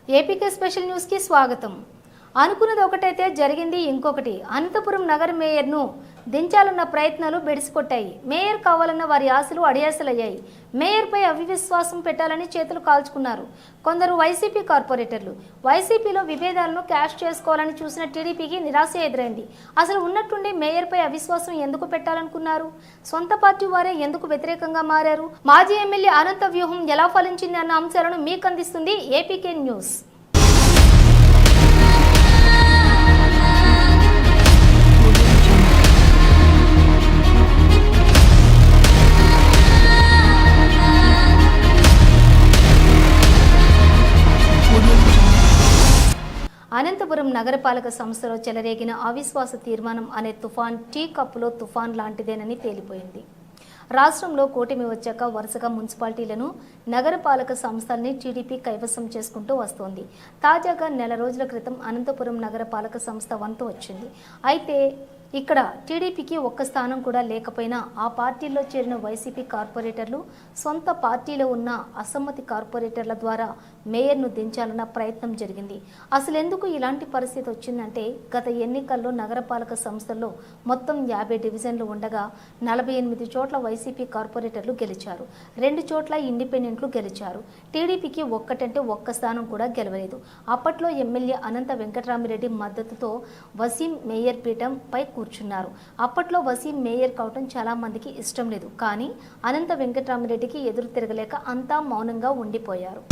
APK special news కి స్వాగతం. అనుకున్నది ఒకటైతే జరిగింది ఇంకొకటి. అనంతపురం నగర మేయర్ను దించాలన్న ప్రయత్నాలు బెడిసికొట్టాయి. మేయర్ కావాలన్న వారి ఆశలు అడియాసలయ్యాయి. మేయర్పై అవిశ్వాసం పెట్టాలని చేతులు కాల్చుకున్నారు కొందరు వైసీపీ కార్పొరేటర్లు. వైసీపీలో విభేదాలను క్యాష్ చేసుకోవాలని చూసిన టీడీపీకి నిరాశ ఎదురైంది. అసలు ఉన్నట్టుండి మేయర్పై అవిశ్వాసం ఎందుకు పెట్టాలనుకున్నారు? సొంత పార్టీ వారే ఎందుకు వ్యతిరేకంగా మారారు? మాజీ ఎమ్మెల్యే అనంత వ్యూహం ఎలా ఫలించింది అన్న అంశాలను మీకు అందిస్తుంది ఏపీకే న్యూస్. అనంతపురం నగరపాలక సంస్థలో చెలరేగిన అవిశ్వాస తీర్మానం అనే తుఫాన్ టీ కప్పులో తుఫాన్ లాంటిదేనని తేలిపోయింది. రాష్ట్రంలో కూటమి వచ్చాక వరుసగా మున్సిపాలిటీలను నగరపాలక సంస్థల్ని టీడీపీ కైవసం చేసుకుంటూ వస్తోంది. తాజాగా నెల రోజుల క్రితం అనంతపురం నగరపాలక సంస్థ వంతు వచ్చింది. అయితే ఇక్కడ టీడీపీకి ఒక్క స్థానం కూడా లేకపోయినా ఆ పార్టీల్లో చేరిన వైసీపీ కార్పొరేటర్లు సొంత పార్టీలో ఉన్న అసమ్మతి కార్పొరేటర్ల ద్వారా మేయర్ను దించాలన్న ప్రయత్నం జరిగింది. అసలు ఎందుకు ఇలాంటి పరిస్థితి వచ్చిందంటే గత ఎన్నికల్లో నగరపాలక సంస్థల్లో మొత్తం 50 డివిజన్లు ఉండగా 48 చోట్ల వైసీపీ కార్పొరేటర్లు గెలిచారు. 2 చోట్ల ఇండిపెండెంట్లు గెలిచారు. టీడీపీకి ఒక్కటంటే ఒక్క స్థానం కూడా గెలవలేదు. అప్పట్లో ఎమ్మెల్యే అనంత వెంకటరామిరెడ్డి మద్దతుతో వసీం మేయర్ పీఠం పై కూర్చున్నారు. అప్పట్లో వసీం మేయర్ కావటం చాలా మందికి ఇష్టం లేదు. కానీ అనంత వెంకటరామిరెడ్డికి ఎదురు తిరగలేక అంతా మౌనంగా ఉండిపోయారు.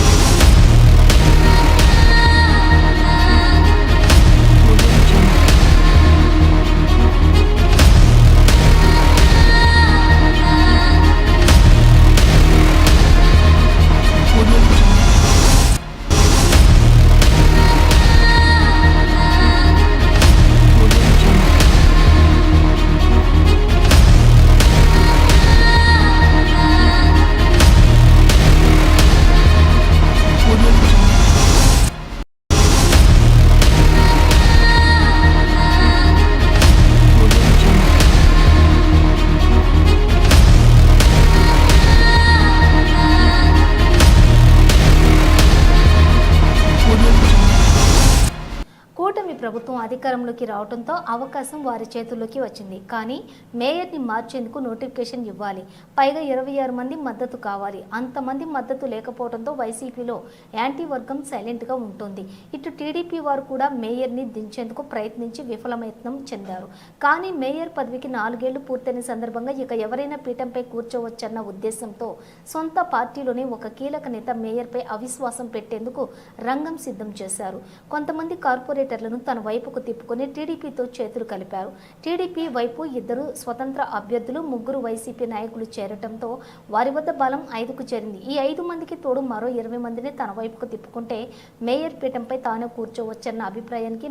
ప్రభుత్వం అధికారంలోకి రావడంతో అవకాశం వారి చేతుల్లోకి వచ్చింది. కానీ మేయర్ని మార్చేందుకు నోటిఫికేషన్ ఇవ్వాలి. పైగా 26 మంది మద్దతు కావాలి. అంతమంది మద్దతు లేకపోవడంతో వైసీపీలో యాంటీ వర్గం సైలెంట్గా ఉంటుంది. ఇటు టీడీపీ వారు కూడా మేయర్ని దించేందుకు ప్రయత్నించి విఫలమైత్నం చెందారు. కానీ మేయర్ పదవికి 4 ఏళ్లు పూర్తయిన సందర్భంగా ఇక ఎవరైనా పీఠంపై కూర్చోవచ్చన్న ఉద్దేశంతో సొంత పార్టీలోనే ఒక కీలక నేత మేయర్పై అవిశ్వాసం పెట్టేందుకు రంగం సిద్ధం చేశారు. కొంతమంది కార్పొరేటర్లను తన వైపుకు తిప్పుకొని టీడీపీతో చేతులు కలిపారు. టీడీపీ వైపు 2 స్వతంత్ర అభ్యర్థులు, 3 వైసీపీ నాయకులు చేరటంతో వారి వద్ద బలం 5కు చేరింది. ఈ 5 మందికి తోడు మరో 20 మందిని తన వైపుకు తిప్పుకుంటే మేయర్ పీఠంపై తాను కూర్చోవచ్చన్న అభిప్రాయానికి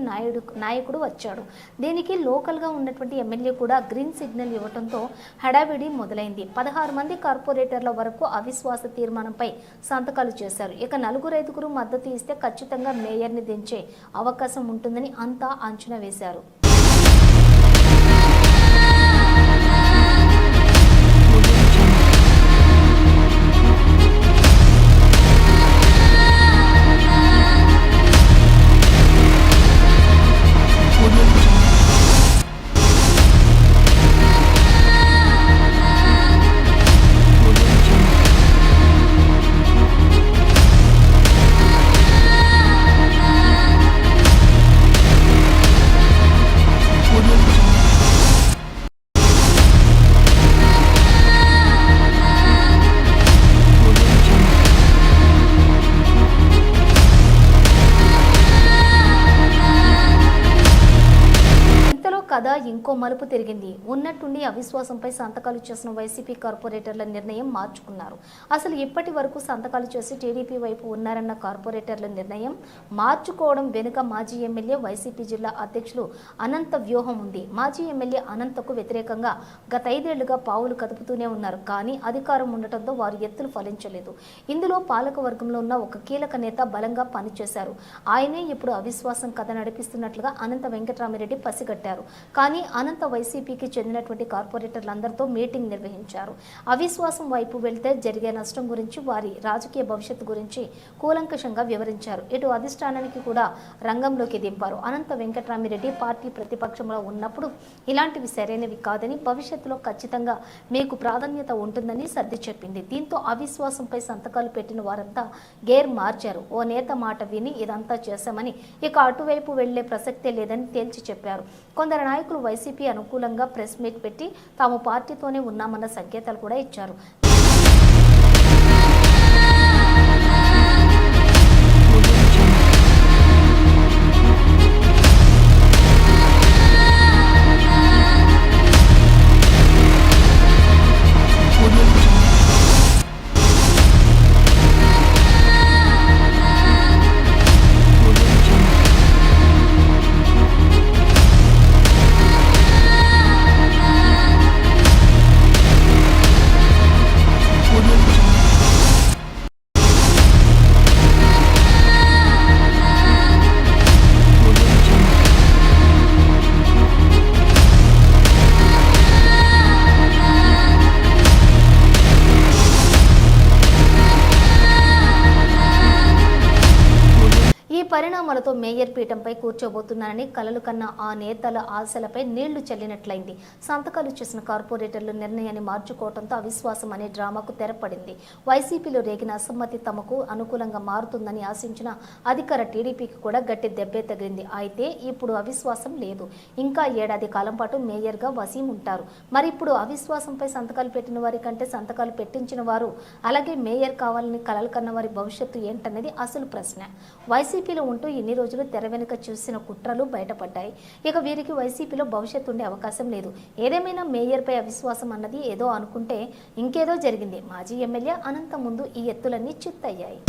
నాయకుడు వచ్చాడు. దీనికి లోకల్గా ఉన్నటువంటి ఎమ్మెల్యే కూడా గ్రీన్ సిగ్నల్ ఇవ్వడంతో హడావిడి మొదలైంది. 16 మంది కార్పొరేటర్ల వరకు అవిశ్వాస తీర్మానంపై సంతకాలు చేశారు. ఇక 4-5 మద్దతు ఇస్తే ఖచ్చితంగా మేయర్ని దించే అవకాశం ఉంటుందని అంతా అంచనా వేశారు. కథ ఇంకో మలుపు తిరిగింది. ఉన్నట్టుండి అవిశ్వాసంపై సంతకాలు చేసిన వైసీపీ కార్పొరేటర్ల నిర్ణయం మార్చుకున్నారు. అసలు ఇప్పటి వరకు సంతకాలు చేసి టీడీపీ వైపు ఉన్నారన్న కార్పొరేటర్ల నిర్ణయం మార్చుకోవడం వెనుక మాజీ ఎమ్మెల్యే వైసీపీ జిల్లా అధ్యక్షులు అనంత వ్యూహం ఉంది. మాజీ ఎమ్మెల్యే అనంతకు వ్యతిరేకంగా గత 5 ఏళ్లుగా పావులు కదుపుతూనే ఉన్నారు. కానీ అధికారం ఉండటంతో వారు ఎత్తులు ఫలించలేదు. ఇందులో పాలక వర్గంలో ఉన్న ఒక కీలక నేత బలంగా పనిచేశారు. ఆయనే ఇప్పుడు అవిశ్వాసం కథ నడిపిస్తున్నట్లుగా అనంత వెంకటరామిరెడ్డి పసిగట్టారు. కానీ కానీ అనంత వైసీపీకి చెందినటువంటి కార్పొరేటర్లందరితో మీటింగ్ నిర్వహించారు. అవిశ్వాసం వైపు వెళ్తే జరిగే నష్టం గురించి, వారి రాజకీయ భవిష్యత్తు గురించి కూలంకషంగా వివరించారు. ఇటు అధిష్టానానికి కూడా రంగంలోకి దింపారు. అనంత వెంకటరామిరెడ్డి పార్టీ ప్రతిపక్షంలో ఉన్నప్పుడు ఇలాంటివి సరైనవి కాదని, భవిష్యత్తులో ఖచ్చితంగా మీకు ప్రాధాన్యత ఉంటుందని సర్ది చెప్పింది. దీంతో అవిశ్వాసంపై సంతకాలు పెట్టిన వారంతా గేర్ మార్చారు. ఓ నేత మాట విని ఇదంతా చేశామని, ఇక అటువైపు వెళ్లే ప్రసక్తే లేదని తేల్చి చెప్పారు. కొందరు నాయకులు వైసీపీ అనుకూలంగా ప్రెస్ మీట్ పెట్టి తాము పార్టీతోనే ఉన్నామన్న సంకేతాలు కూడా ఇచ్చారు. పరిణామాలతో మేయర్ పీఠంపై కూర్చోబోతున్నారని కలలు కన్న ఆ నేతల ఆశలపై నీళ్లు చల్లినట్లయింది. సంతకాలు చేసిన కార్పొరేటర్లు నిర్ణయాన్ని మార్చుకోవడంతో అవిశ్వాసం అనే డ్రామాకు తెరపడింది. వైసీపీలో రేగిన అసమ్మతి తమకు అనుకూలంగా మారుతుందని ఆశించిన అధికార టీడీపీకి కూడా గట్టి దెబ్బే తగిలింది. అయితే ఇప్పుడు అవిశ్వాసం లేదు. ఇంకా ఏడాది కాలం పాటు మేయర్గా వసీం ఉంటారు. మరి ఇప్పుడు అవిశ్వాసంపై సంతకాలు పెట్టిన వారి కంటే సంతకాలు పెట్టించిన వారు, అలాగే మేయర్ కావాలని కలలు కన్న వారి భవిష్యత్తు ఏంటనేది అసలు ప్రశ్న. వైసీపీలో ఉంటూ ఇన్ని రోజులు తెర వెనుక చూసిన కుట్రలు బయటపడ్డాయి. ఇక వీరికి వైసీపీలో భవిష్యత్తు ఉండే అవకాశం లేదు. ఏదేమైనా మేయర్పై అవిశ్వాసం అన్నది ఏదో అనుకుంటే ఇంకేదో జరిగింది. మాజీ ఎమ్మెల్యే అనంత ముందు ఈ ఎత్తులన్నీ చిత్తయ్యాయి.